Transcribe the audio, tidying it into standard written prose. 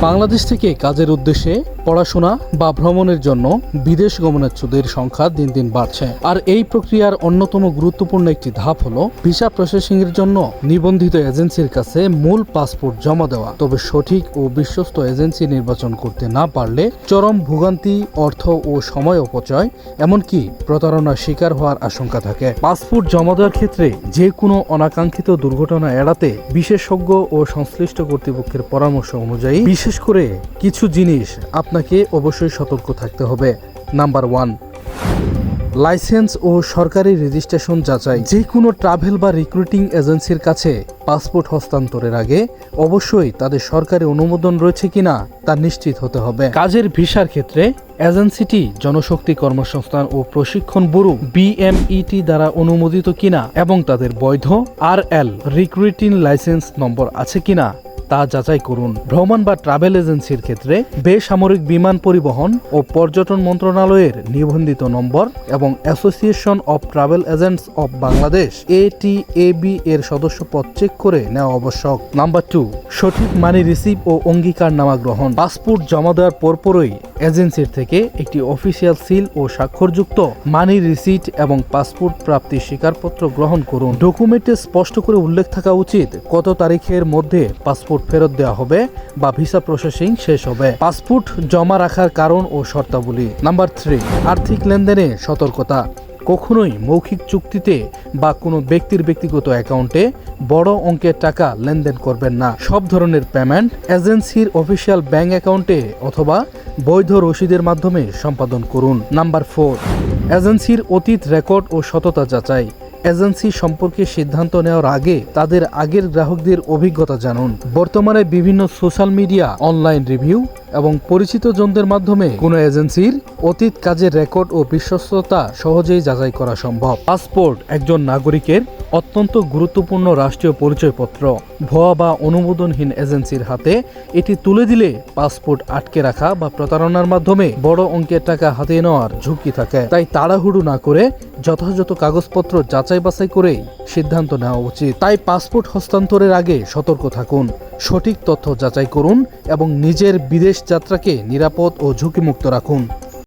বাংলাদেশ থেকে কাজের উদ্দেশ্যে পড়াশোনা বা ভ্রমণের জন্য বিদেশ গমনেচ্ছুদের সংখ্যা দিন দিন বাড়ছে। আর এই প্রক্রিয়ার অন্যতম গুরুত্বপূর্ণ একটি ধাপ হলো ভিসা প্রসেসিং এর জন্য নিবন্ধিত এজেন্সির কাছে মূল পাসপোর্ট জমা দেওয়া। তবে সঠিক ও বিশ্বস্ত এজেন্সি নির্বাচন করতে না পারলে চরম ভোগান্তি, অর্থ ও সময় অপচয়, এমনকি প্রতারণার শিকার হওয়ার আশঙ্কা থাকে। পাসপোর্ট জমা দেওয়ার ক্ষেত্রে যে কোনো অনাকাঙ্ক্ষিত দুর্ঘটনা এড়াতে বিশেষজ্ঞ ও সংশ্লিষ্ট কর্তৃপক্ষের পরামর্শ অনুযায়ী বিশেষ করে কিছু জিনিস আপনাকে অবশ্যই সতর্ক থাকতে হবে। নাম্বার 1, লাইসেন্স ও সরকারি রেজিস্ট্রেশন যাচাই। যে কোনো ট্রাভেল বা রিক্রুটিং এজেন্সির কাছে পাসপোর্ট হস্তান্তরের আগে অবশ্যই তাদের সরকারি অনুমোদন রয়েছে কিনা তা নিশ্চিত হতে হবে। কাজের ভিসার ক্ষেত্রে এজেন্সিটি জনশক্তি কর্মসংস্থান ও প্রশিক্ষণ ব্যুরো BMET দ্বারা অনুমোদিত কিনা এবং তাদের বৈধ RL রিক্রুটিং লাইসেন্স নম্বর আছে কিনা তা যাচাই করুন। ভ্রমণ বা ট্রাভেল এজেন্সির ক্ষেত্রে বেসামরিক বিমান পরিবহন ও পর্যটন মন্ত্রণালয়ের নিবন্ধিত নম্বর এবং association of travel agents of Bangladesh ATAB এর সদস্যপদ চেক করে নেওয়া আবশ্যক। নাম্বার 2, সঠিক মানি রিসিভ ও অঙ্গীকারনামা গ্রহণ। পাসপোর্ট জমা দেওয়ার পরপরই এজেন্সির থেকে একটি অফিসিয়াল সিল ও স্বাক্ষরযুক্ত মানি রিসিট এবং পাসপোর্ট প্রাপ্তির স্বীকারপত্র গ্রহণ করুন। ডকুমেন্টে স্পষ্ট করে উল্লেখ থাকা উচিত কত তারিখের মধ্যে পাসপোর্ট ফেরত দেওয়া হবে বা ভিসা প্রসেসিং শেষ হবে। পাসপোর্ট জমা রাখার কারণ ও শর্তাবলী। নাম্বার 3, আর্থিক লেনদেনে সতর্কতা। কখনোই মৌখিক চুক্তিতে বা কোনো ব্যক্তির ব্যক্তিগত অ্যাকাউন্টে বড় অঙ্কের টাকা লেনদেন করবেন না। সব ধরনের পেমেন্ট এজেন্সির অফিসিয়াল ব্যাংক অ্যাকাউন্টে অথবা বৈধ রসিদের মাধ্যমে সম্পাদন করুন। নাম্বার 4, এজেন্সির অতীত রেকর্ড ও সততা যাচাই। এজেন্সি সম্পর্কে সিদ্ধান্ত নেওয়ার আগে তাদের আগের গ্রাহকদের অভিজ্ঞতা জানুন। বর্তমানে বিভিন্ন সোশ্যাল মিডিয়া, অনলাইন রিভিউ এবং পরিচিত জনদের মাধ্যমে কোনো এজেন্সির অতীত কাজের রেকর্ড ও বিশ্বস্ততা সহজেই যাচাই করা সম্ভব। পাসপোর্ট একজন নাগরিকের অত্যন্ত গুরুত্বপূর্ণ রাষ্ট্রীয় পরিচয়পত্র। ভুয়া বা অনুমোদনহীন এজেন্সির হাতে এটি তুলে দিলে পাসপোর্ট আটকে রাখা বা প্রতারণার মাধ্যমে বড় অঙ্কের টাকা হাতিয়ে নেওয়ার ঝুঁকি থাকে। তাই তাড়াহুড়ো না করে যথাযথ কাগজপত্র যাচাই বাছাই করেই সিদ্ধান্ত নেওয়া উচিত। তাই পাসপোর্ট হস্তান্তরের আগে সতর্ক থাকুন, সঠিক তথ্য যাচাই করুন এবং নিজের বিদেশ যাত্রাকে নিরাপদ ও ঝুঁকিমুক্ত রাখুন।